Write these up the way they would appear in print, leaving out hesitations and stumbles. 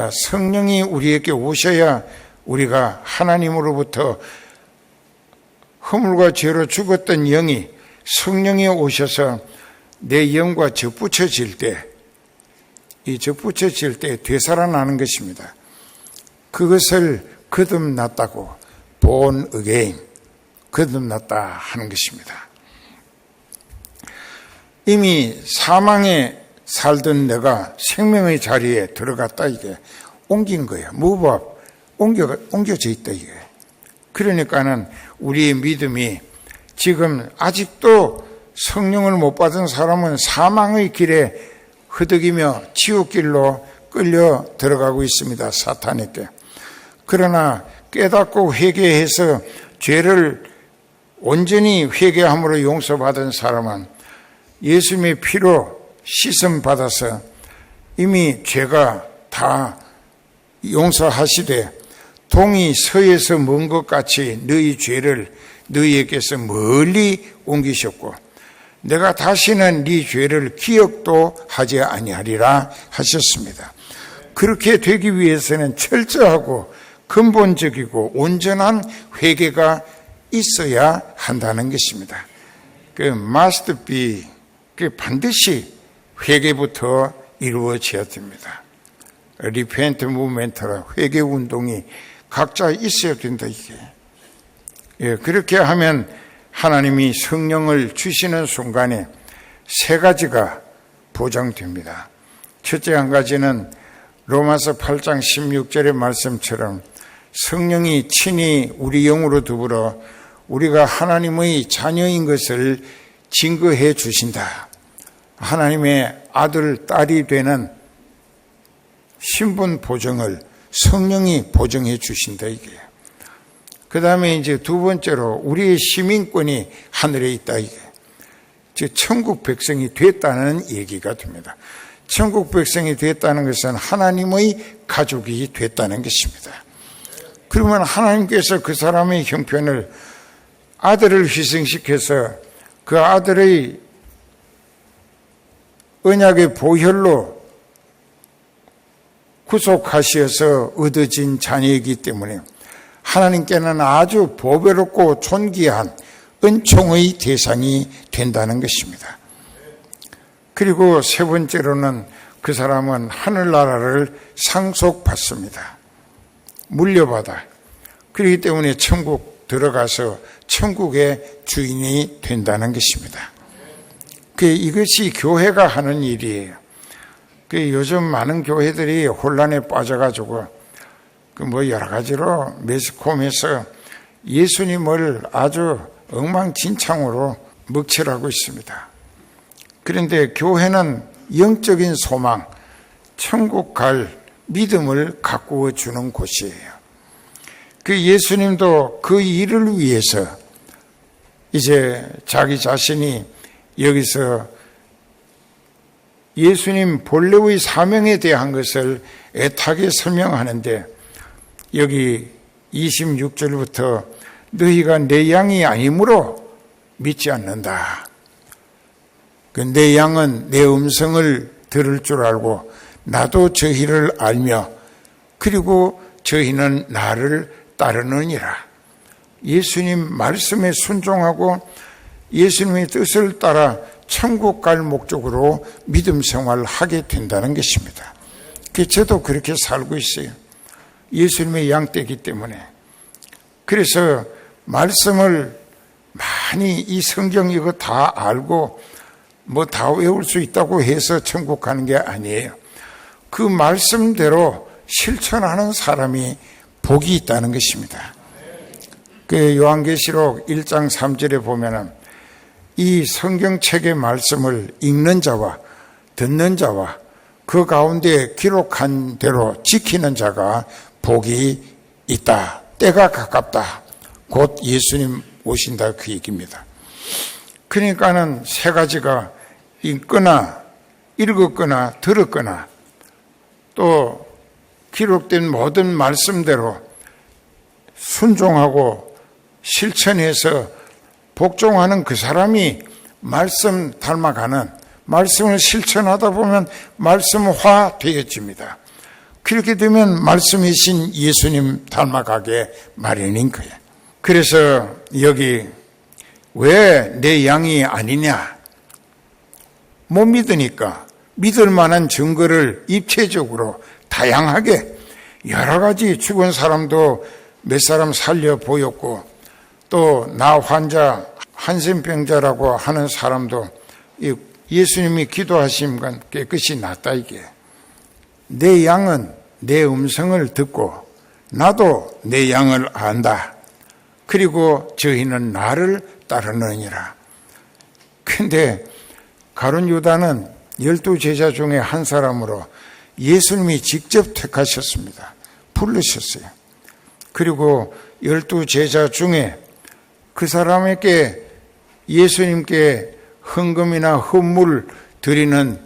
자, 성령이 우리에게 오셔야 우리가 하나님으로부터 허물과 죄로 죽었던 영이 성령이 오셔서 내 영과 접붙여질 때, 이 접붙여질 때 되살아나는 것입니다. 그것을 거듭났다고, born again, 거듭났다 하는 것입니다. 이미 사망에 살던 내가 생명의 자리에 들어갔다, 이게 옮긴 거예요. move up, 옮겨져 있다, 이게. 그러니까는 우리의 믿음이 지금 아직도 성령을 못 받은 사람은 사망의 길에 흐득이며 지옥길로 끌려 들어가고 있습니다, 사탄에게. 그러나 깨닫고 회개해서 죄를 온전히 회개함으로 용서받은 사람은 예수님의 피로 씻음 받아서 이미 죄가 다 용서하시되 동이 서에서 먼 것 같이 너희 죄를 너희에게서 멀리 옮기셨고 내가 다시는 네 죄를 기억도 하지 아니하리라 하셨습니다. 그렇게 되기 위해서는 철저하고 근본적이고 온전한 회개가 있어야 한다는 것입니다. 그 must be, 그 반드시 회개부터 이루어져야 됩니다. repent movement라, 회개 운동이 각자 있어야 된다, 이게. 예, 그렇게 하면 하나님이 성령을 주시는 순간에 세 가지가 보장됩니다. 첫째 한 가지는 로마서 8장 16절의 말씀처럼 성령이 친히 우리 영으로 더불어 우리가 하나님의 자녀인 것을 증거해 주신다. 하나님의 아들, 딸이 되는 신분 보증을 성령이 보증해 주신다, 이게. 그 다음에 이제 두 번째로 우리의 시민권이 하늘에 있다, 이게. 즉 천국 백성이 됐다는 얘기가 됩니다. 천국 백성이 됐다는 것은 하나님의 가족이 됐다는 것입니다. 그러면 하나님께서 그 사람의 형편을 아들을 희생시켜서 그 아들의 언약의 보혈로 구속하셔서 얻어진 자녀이기 때문에 하나님께는 아주 보배롭고 존귀한 은총의 대상이 된다는 것입니다. 그리고 세 번째로는 그 사람은 하늘나라를 상속받습니다. 물려받아. 그렇기 때문에 천국 들어가서 천국의 주인이 된다는 것입니다. 이것이 교회가 하는 일이에요. 요즘 많은 교회들이 혼란에 빠져가지고 여러 가지로 매스컴에서 예수님을 아주 엉망진창으로 먹칠하고 있습니다. 그런데 교회는 영적인 소망, 천국 갈 믿음을 가꾸어 주는 곳이에요. 예수님도 그 일을 위해서 이제 자기 자신이 여기서 예수님 본래의 사명에 대한 것을 애타게 설명하는데 여기 26절부터 너희가 내 양이 아니므로 믿지 않는다. 내 양은 내 음성을 들을 줄 알고 나도 저희를 알며 그리고 저희는 나를 따르느니라. 예수님 말씀에 순종하고 예수님의 뜻을 따라 천국 갈 목적으로 믿음 생활을 하게 된다는 것입니다. 저도 그렇게 살고 있어요. 예수님의 양떼이기 때문에. 그래서 말씀을 많이 이 성경 이거 다 알고 다 외울 수 있다고 해서 천국 가는 게 아니에요. 그 말씀대로 실천하는 사람이 복이 있다는 것입니다. 요한계시록 1장 3절에 보면은 이 성경책의 말씀을 읽는 자와 듣는 자와 그 가운데 기록한 대로 지키는 자가 복이 있다. 때가 가깝다. 곧 예수님 오신다, 그 얘기입니다. 그러니까는 세 가지가 읽거나 읽었거나 들었거나 또 기록된 모든 말씀대로 순종하고 실천해서 복종하는 그 사람이 말씀 닮아가는, 말씀을 실천하다 보면 말씀화 되어집니다. 그렇게 되면 말씀이신 예수님 닮아가게 마련인 거예요. 그래서 여기 왜 내 양이 아니냐? 못 믿으니까 믿을 만한 증거를 입체적으로 다양하게 여러 가지 죽은 사람도 몇 사람 살려 보였고 또 나 환자 한센병자라고 하는 사람도 예수님이 기도하심과 깨끗이 낫다 이게. 내 양은 내 음성을 듣고 나도 내 양을 안다. 그리고 저희는 나를 따르느니라. 근데 가룟 유다는 12제자 중에 한 사람으로 예수님이 직접 택하셨습니다. 부르셨어요. 그리고 12제자 중에 그 사람에게 예수님께 헌금이나 헌물 드리는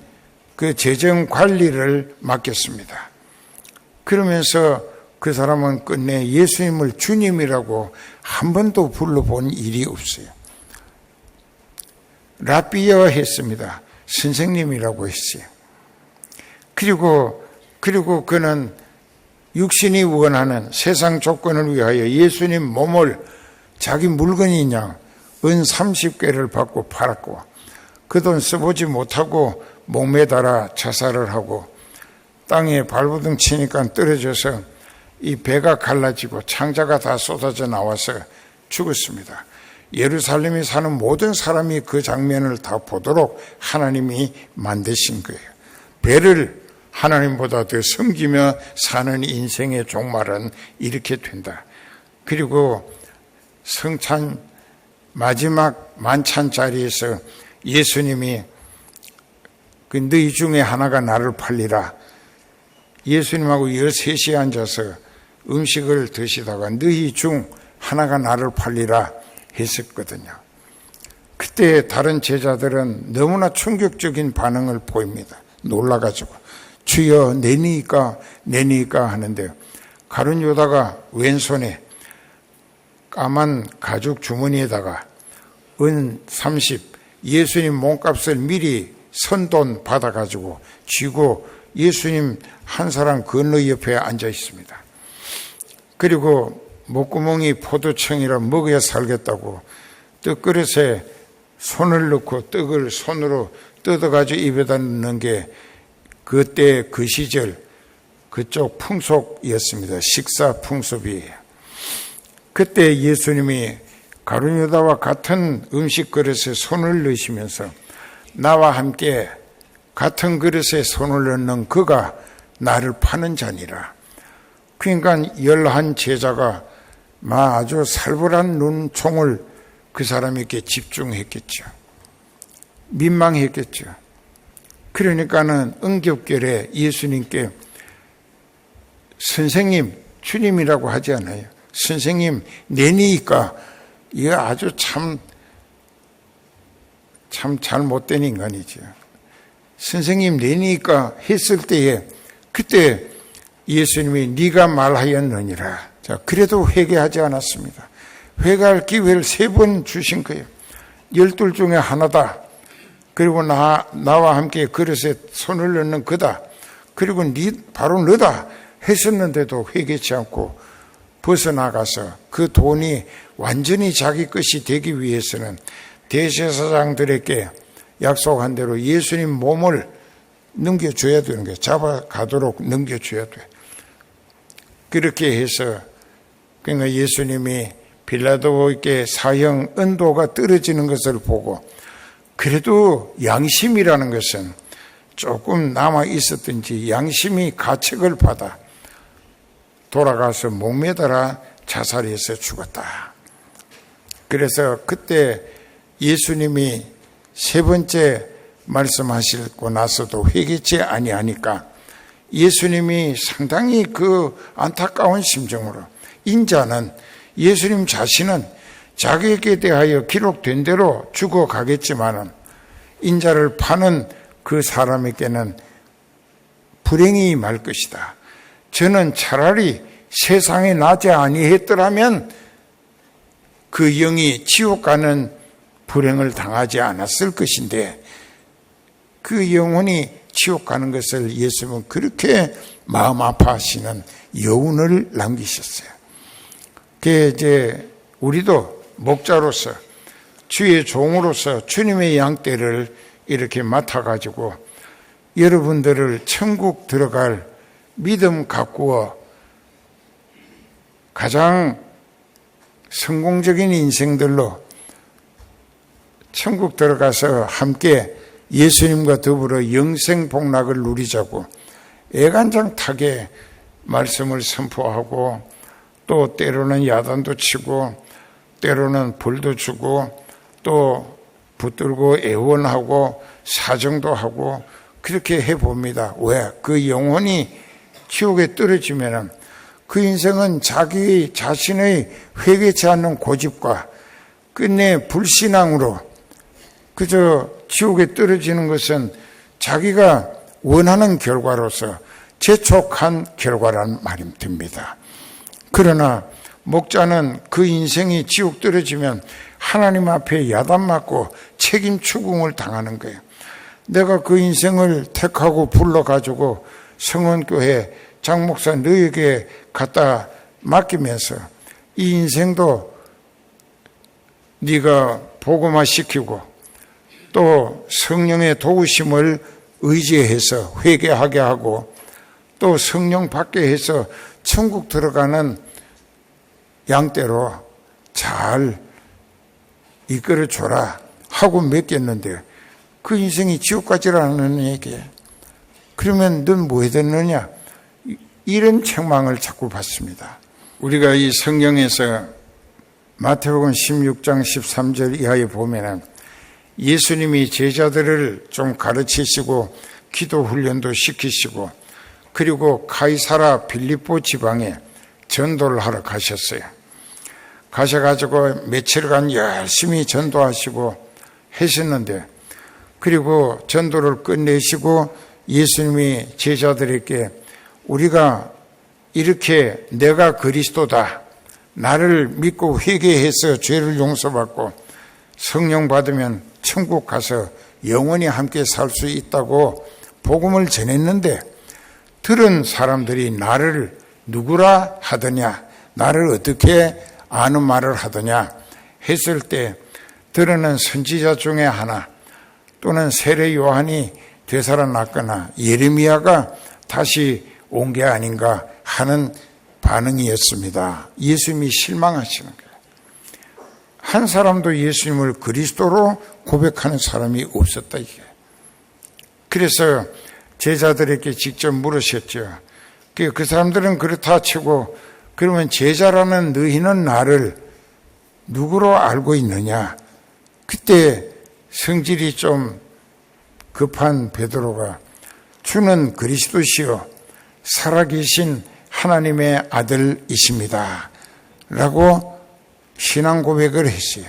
그 재정 관리를 맡겼습니다. 그러면서 그 사람은 끝내 예수님을 주님이라고 한 번도 불러본 일이 없어요. 라비어 했습니다. 선생님이라고 했어요. 그리고 그는 육신이 원하는 세상 조건을 위하여 예수님 몸을 자기 물건이냐 은 30개를 받고 팔았고 그 돈 써보지 못하고 목매달아 자살을 하고 땅에 발버둥 치니까 떨어져서 이 배가 갈라지고 창자가 다 쏟아져 나와서 죽었습니다. 예루살렘에 사는 모든 사람이 그 장면을 다 보도록 하나님이 만드신 거예요. 배를 하나님보다 더 섬기며 사는 인생의 종말은 이렇게 된다. 그리고 성찬 마지막 만찬 자리에서 예수님이 너희 중에 하나가 나를 팔리라. 예수님하고 13이 앉아서 음식을 드시다가 너희 중 하나가 나를 팔리라 했었거든요. 그때 다른 제자들은 너무나 충격적인 반응을 보입니다. 놀라가지고 주여 내니까 하는데 가룟 유다가 왼손에 까만 가죽 주머니에다가 은 30 예수님 몸값을 미리 선돈 받아가지고 쥐고 예수님 한 사람 건너 옆에 앉아 있습니다. 그리고 목구멍이 포도청이라 먹어야 살겠다고 떡그릇에 손을 넣고 떡을 손으로 뜯어가지고 입에다 넣는 게 그때 그 시절 그쪽 풍속이었습니다. 식사 풍습이에요. 그때 예수님이 가룟 유다와 같은 음식 그릇에 손을 넣으시면서 나와 함께 같은 그릇에 손을 넣는 그가 나를 파는 자니라. 그러니까 11 제자가 아주 살벌한 눈총을 그 사람에게 집중했겠죠. 민망했겠죠. 그러니까는 응급결에 예수님께 선생님, 주님이라고 하지 않아요. 선생님, 내니까 이거 아주 참 잘못된 인간이죠. 선생님 내니까 했을 때에 그때 예수님이 네가 말하였느니라. 자, 그래도 회개하지 않았습니다. 회개할 기회를 3번 주신 거예요. 12 중에 하나다. 그리고 나와 함께 그릇에 손을 넣는 그다. 그리고 바로 너다 했었는데도 회개치 않고 벗어나가서 그 돈이 완전히 자기 것이 되기 위해서는 대제사장들에게 약속한 대로 예수님 몸을 넘겨줘야 되는 거예요. 잡아가도록 넘겨줘야 돼. 그렇게 해서 그러니까 예수님이 빌라도에게 사형 은도가 떨어지는 것을 보고 그래도 양심이라는 것은 조금 남아 있었든지 양심이 가책을 받아 돌아가서 목매달아 자살해서 죽었다. 그래서 그때 예수님이 3번째 말씀하시고 나서도 회개치 아니하니까 예수님이 상당히 그 안타까운 심정으로 인자는 예수님 자신은 자기에게 대하여 기록된 대로 죽어가겠지만은 인자를 파는 그 사람에게는 불행이 임할 것이다. 저는 차라리 세상에 나지 아니했더라면 그 영이 지옥 가는 불행을 당하지 않았을 것인데 그 영혼이 지옥 가는 것을 예수님은 그렇게 마음 아파하시는 여운을 남기셨어요. 그게 이제 우리도 목자로서 주의 종으로서 주님의 양떼를 이렇게 맡아가지고 여러분들을 천국 들어갈 믿음 가꾸어 가장 성공적인 인생들로 천국 들어가서 함께 예수님과 더불어 영생 복락을 누리자고 애간장타게 말씀을 선포하고 또 때로는 야단도 치고 때로는 벌도 주고 또 붙들고 애원하고 사정도 하고 그렇게 해봅니다. 왜? 그 영혼이 지옥에 떨어지면 그 인생은 자기 자신의 회개치 않는 고집과 끝내 불신앙으로 그저 지옥에 떨어지는 것은 자기가 원하는 결과로서 재촉한 결과란 말이 듭니다. 그러나 목자는 그 인생이 지옥 떨어지면 하나님 앞에 야단맞고 책임 추궁을 당하는 거예요. 내가 그 인생을 택하고 불러가지고 성원교회 장목사 너에게 갖다 맡기면서 이 인생도 네가 복음화시키고 또 성령의 도우심을 의지해서 회개하게 하고 또 성령 받게 해서 천국 들어가는 양떼로 잘 이끌어줘라 하고 맡겼는데 그 인생이 지옥 가지라는 얘기예요. 그러면 넌 뭐 해야 되느냐? 이런 책망을 자꾸 받습니다. 우리가 이 성경에서 마태복음 16장 13절 이하에 보면은 예수님이 제자들을 좀 가르치시고 기도 훈련도 시키시고 그리고 가이사라 빌립보 지방에 전도를 하러 가셨어요. 가셔가지고 며칠간 열심히 전도하시고 하셨는데 그리고 전도를 끝내시고 예수님이 제자들에게 우리가 이렇게 내가 그리스도다, 나를 믿고 회개해서 죄를 용서받고 성령 받으면 천국 가서 영원히 함께 살 수 있다고 복음을 전했는데 들은 사람들이 나를 누구라 하더냐, 나를 어떻게 아는 말을 하더냐 했을 때 들으는 선지자 중에 하나 또는 세례 요한이 되살아났거나 예레미야가 다시 온 게 아닌가 하는 반응이었습니다. 예수님이 실망하시는 거예요. 한 사람도 예수님을 그리스도로 고백하는 사람이 없었다 이게. 그래서 제자들에게 직접 물으셨죠. 그 사람들은 그렇다 치고 그러면 제자라는 너희는 나를 누구로 알고 있느냐? 그때 성질이 좀 급한 베드로가 주는 그리스도시요 살아계신 하나님의 아들이십니다 라고 신앙 고백을 했어요.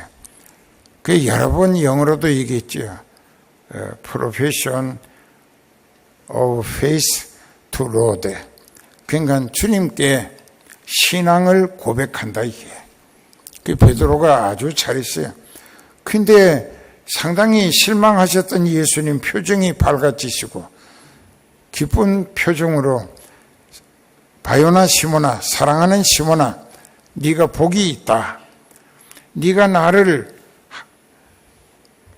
그 여러 번 영어로도 얘기했죠. Profession of Faith to Lord. 그러니까 주님께 신앙을 고백한다 이게. 그 베드로가 아주 잘했어요. 근데 상당히 실망하셨던 예수님 표정이 밝아지시고 기쁜 표정으로 바요나 시모나, 사랑하는 시모나, 네가 복이 있다. 네가 나를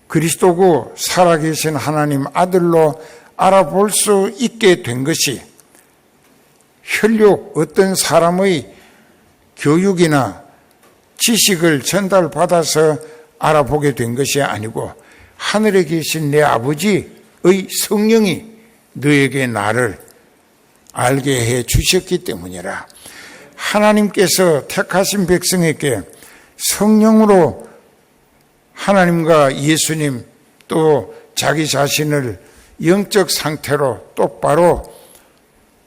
그리스도고 살아계신 하나님 아들로 알아볼 수 있게 된 것이 혈육 어떤 사람의 교육이나 지식을 전달받아서 알아보게 된 것이 아니고 하늘에 계신 내 아버지의 성령이 너에게 나를 알게 해 주셨기 때문이라. 하나님께서 택하신 백성에게 성령으로 하나님과 예수님 또 자기 자신을 영적 상태로 똑바로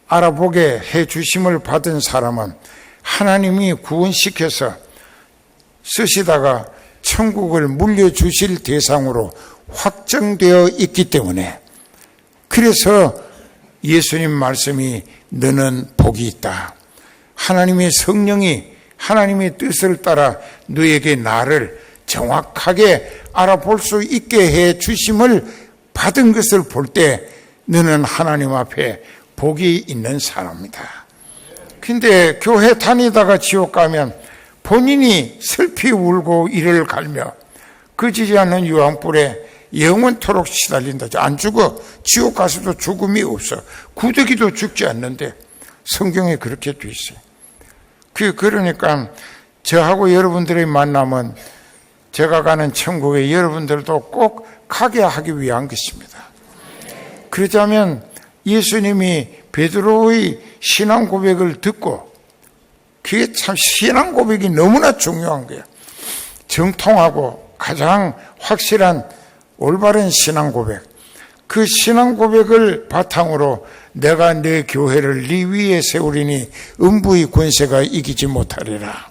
알아보게 해 주심을 받은 사람은 하나님이 구원시켜서 쓰시다가 천국을 물려주실 대상으로 확정되어 있기 때문에 그래서 예수님 말씀이 너는 복이 있다. 하나님의 성령이 하나님의 뜻을 따라 너에게 나를 정확하게 알아볼 수 있게 해 주심을 받은 것을 볼 때 너는 하나님 앞에 복이 있는 사람이다. 근데 교회 다니다가 지옥 가면 본인이 슬피 울고 이를 갈며 그지지 않는 유황불에 영원토록 시달린다. 안 죽어. 지옥 가서도 죽음이 없어. 구더기도 죽지 않는데 성경에 그렇게 돼 있어요. 그러니까 저하고 여러분들의 만남은 제가 가는 천국에 여러분들도 꼭 가게 하기 위한 것입니다. 그러자면 예수님이 베드로의 신앙 고백을 듣고, 그게 참 신앙 고백이 너무나 중요한 거예요. 정통하고 가장 확실한 올바른 신앙 고백. 그 신앙 고백을 바탕으로 내가 내 교회를 네 위에 세우리니 음부의 권세가 이기지 못하리라.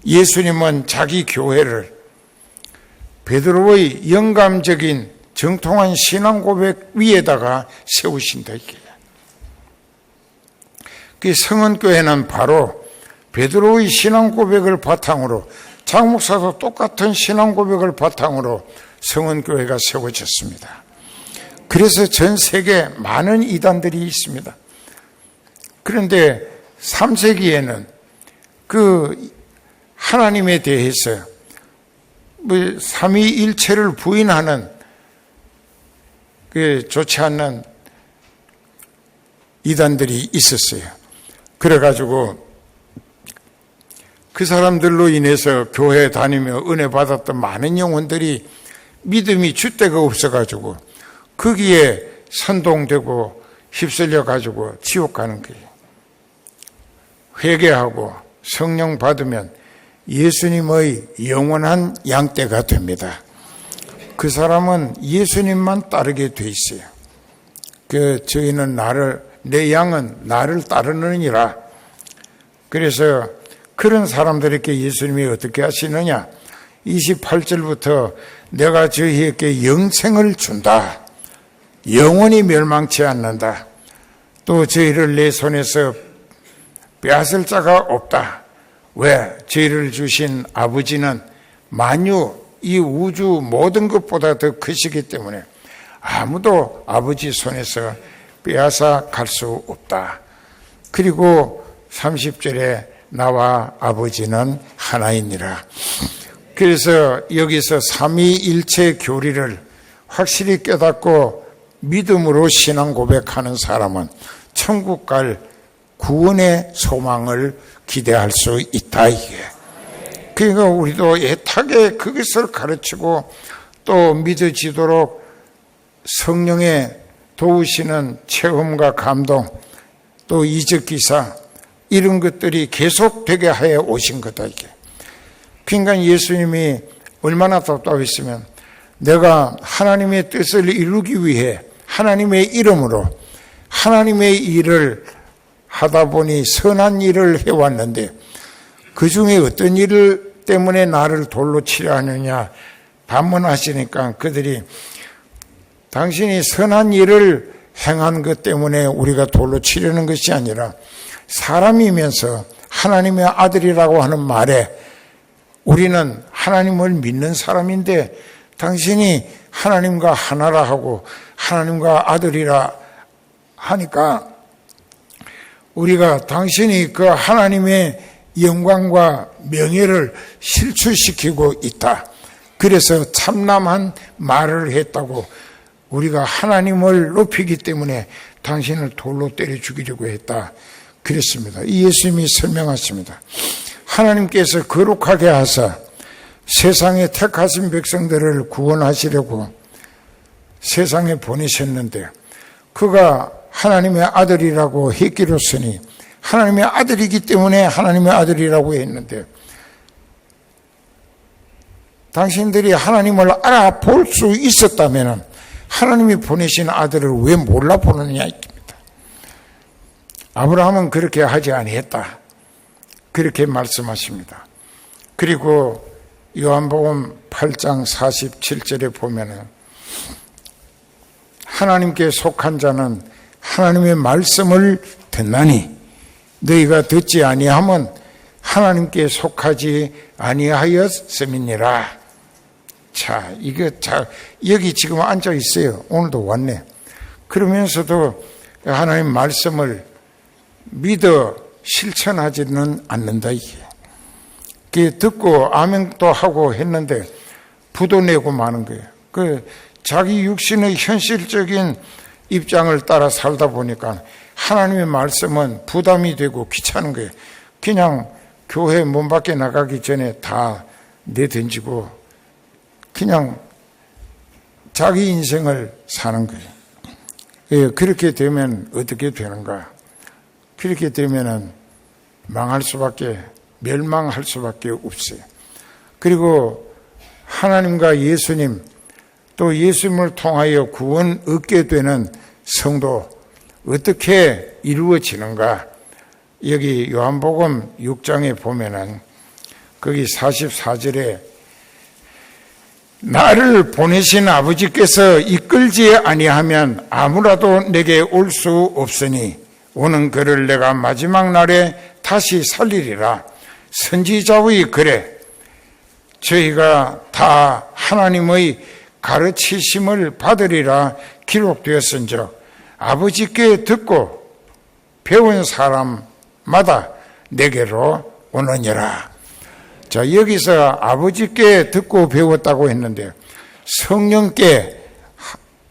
예수님은 자기 교회를 베드로의 영감적인 정통한 신앙 고백 위에다가 세우신다. 그 성은교회는 바로 베드로의 신앙 고백을 바탕으로, 장 목사도 똑같은 신앙 고백을 바탕으로 성은교회가 세워졌습니다. 그래서 전 세계에 많은 이단들이 있습니다. 그런데 3세기에는 그 하나님에 대해서 삼위일체를 부인하는 그 좋지 않는 이단들이 있었어요. 그래가지고 그 사람들로 인해서 교회 다니며 은혜 받았던 많은 영혼들이 믿음이 줏대가 없어가지고 거기에 선동되고 휩쓸려가지고 지옥 가는 거예요. 회개하고 성령 받으면 예수님의 영원한 양떼가 됩니다. 그 사람은 예수님만 따르게 돼 있어요. 저희는 내 양은 나를 따르느니라. 그래서 그런 사람들에게 예수님이 어떻게 하시느냐? 28절부터 내가 저희에게 영생을 준다. 영원히 멸망치 않는다. 또 저희를 내 손에서 빼앗을 자가 없다. 왜? 저희를 주신 아버지는 만유, 이 우주 모든 것보다 더 크시기 때문에 아무도 아버지 손에서 빼앗아 갈 수 없다. 그리고 30절에 나와 아버지는 하나이니라. 그래서 여기서 삼위일체 교리를 확실히 깨닫고 믿음으로 신앙 고백하는 사람은 천국 갈 구원의 소망을 기대할 수 있다. 이게. 그러니까 우리도 애타게 그것을 가르치고 또 믿어지도록 성령의 도우시는 체험과 감동, 또 이적기사, 이런 것들이 계속되게 하여 오신 거다. 이게. 그러니까 예수님이 얼마나 답답했으면 내가 하나님의 뜻을 이루기 위해 하나님의 이름으로 하나님의 일을 하다 보니 선한 일을 해왔는데 그 중에 어떤 일 때문에 나를 돌로 치려 하느냐 반문하시니까 그들이 당신이 선한 일을 행한 것 때문에 우리가 돌로 치려는 것이 아니라 사람이면서 하나님의 아들이라고 하는 말에 우리는 하나님을 믿는 사람인데 당신이 하나님과 하나라 하고 하나님과 아들이라 하니까 우리가 당신이 그 하나님의 영광과 명예를 실추시키고 있다. 그래서 참남한 말을 했다고 우리가 하나님을 높이기 때문에 당신을 돌로 때려 죽이려고 했다. 그랬습니다. 이 예수님이 설명하십니다. 하나님께서 거룩하게 하사 세상에 택하신 백성들을 구원하시려고 세상에 보내셨는데 그가 하나님의 아들이라고 했기로서니 하나님의 아들이기 때문에 하나님의 아들이라고 했는데 당신들이 하나님을 알아볼 수 있었다면 하나님이 보내신 아들을 왜 몰라보느냐. 아브라함은 그렇게 하지 아니했다. 그렇게 말씀하십니다. 그리고 요한복음 8장 47절에 보면은 하나님께 속한 자는 하나님의 말씀을 듣나니 너희가 듣지 아니하면 하나님께 속하지 아니하였음이니라. 자, 여기 지금 앉아 있어요. 오늘도 왔네. 그러면서도 하나님 말씀을 믿어 실천하지는 않는다 이게. 그게 듣고 아멘도 하고 했는데 부도 내고 마는 거예요. 자기 육신의 현실적인 입장을 따라 살다 보니까 하나님의 말씀은 부담이 되고 귀찮은 거예요. 그냥 교회 문 밖에 나가기 전에 다 내던지고 그냥 자기 인생을 사는 거예요. 예, 그렇게 되면 어떻게 되는가? 그렇게 되면은 망할 수밖에, 멸망할 수밖에 없어요. 그리고 하나님과 예수님, 또 예수님을 통하여 구원 얻게 되는 성도 어떻게 이루어지는가? 여기 요한복음 6장에 보면은 거기 44절에 나를 보내신 아버지께서 이끌지 아니하면 아무라도 내게 올 수 없으니 오는 그를 내가 마지막 날에 다시 살리리라. 선지자의 글에 저희가 다 하나님의 가르치심을 받으리라 기록되었은즉 아버지께 듣고 배운 사람마다 내게로 오느니라. 자, 여기서 아버지께 듣고 배웠다고 했는데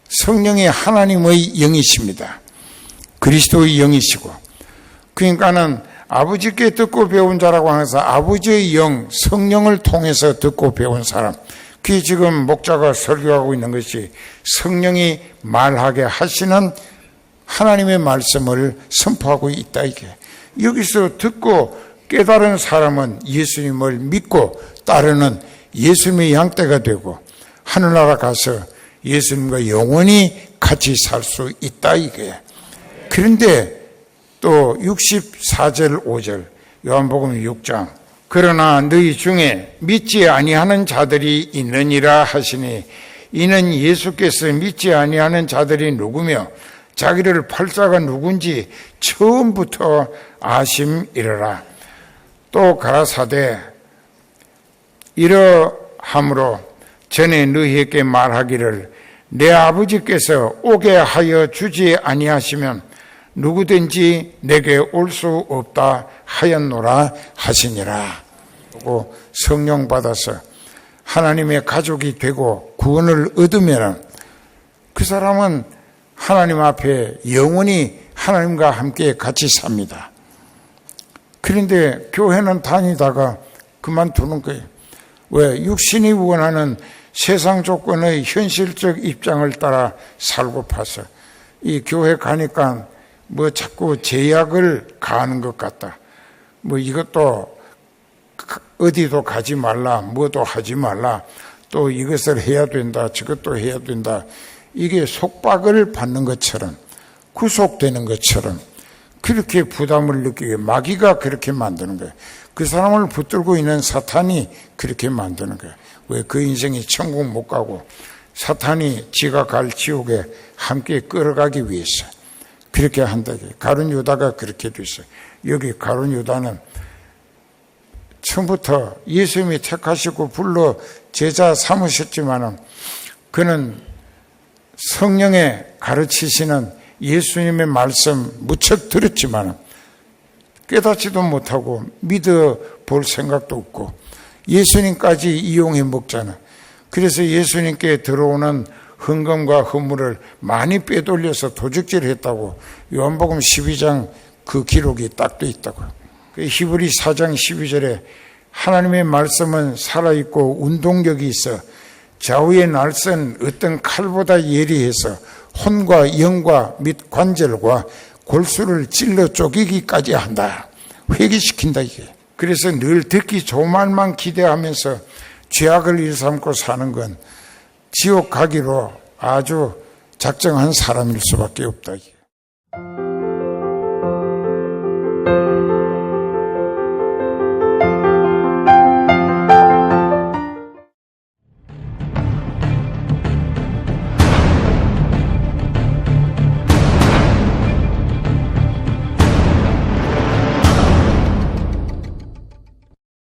성령이 하나님의 영이십니다. 그리스도의 영이시고, 그러니까는 아버지께 듣고 배운 자라고 하면서 아버지의 영, 성령을 통해서 듣고 배운 사람, 그게 지금 목자가 설교하고 있는 것이 성령이 말하게 하시는 하나님의 말씀을 선포하고 있다 이게. 여기서 듣고 깨달은 사람은 예수님을 믿고 따르는 예수님의 양떼가 되고 하늘나라 가서 예수님과 영원히 같이 살 수 있다 이게. 그런데 또 64절 5절 요한복음 6장 그러나 너희 중에 믿지 아니하는 자들이 있느니라 하시니 이는 예수께서 믿지 아니하는 자들이 누구며 자기를 팔 자가 누군지 처음부터 아심이러라. 또 가라사대 이러함으로 전에 너희에게 말하기를 내 아버지께서 오게 하여 주지 아니하시면 누구든지 내게 올 수 없다 하였노라 하시니라. 그리고 성령 받아서 하나님의 가족이 되고 구원을 얻으면 그 사람은 하나님 앞에 영원히 하나님과 함께 같이 삽니다. 그런데 교회는 다니다가 그만두는 거예요. 왜? 육신이 원하는 세상 조건의 현실적 입장을 따라 살고 파서 이 교회 가니까 뭐 자꾸 제약을 가하는 것 같다. 뭐 이것도 어디도 가지 말라, 뭐도 하지 말라, 또 이것을 해야 된다, 저것도 해야 된다. 이게 속박을 받는 것처럼, 구속되는 것처럼 그렇게 부담을 느끼게 마귀가 그렇게 만드는 거예요. 그 사람을 붙들고 있는 사탄이 그렇게 만드는 거예요. 왜? 그 인생이 천국 못 가고 사탄이 지가 갈 지옥에 함께 끌어가기 위해서 그렇게 한다고요. 가룟 유다가 그렇게 됐어요. 여기 가룟 유다는 처음부터 예수님이 택하시고 불러 제자 삼으셨지만은 그는 성령의 가르치시는 예수님의 말씀 무척 들었지만 깨닫지도 못하고 믿어 볼 생각도 없고 예수님까지 이용해 먹잖아. 그래서 예수님께 들어오는 헌금과 헌물을 많이 빼돌려서 도적질했다고 요한복음 12장 그 기록이 딱 돼 있다고. 히브리 4장 12절에 하나님의 말씀은 살아있고 운동력이 있어 좌우의 날선 어떤 칼보다 예리해서 혼과 영과 및 관절과 골수를 찔러 쪼개기까지 한다. 회개시킨다 이게. 그래서 늘 듣기 좋은 말만 기대하면서 죄악을 일삼고 사는 건 지옥 가기로 아주 작정한 사람일 수밖에 없다 이게.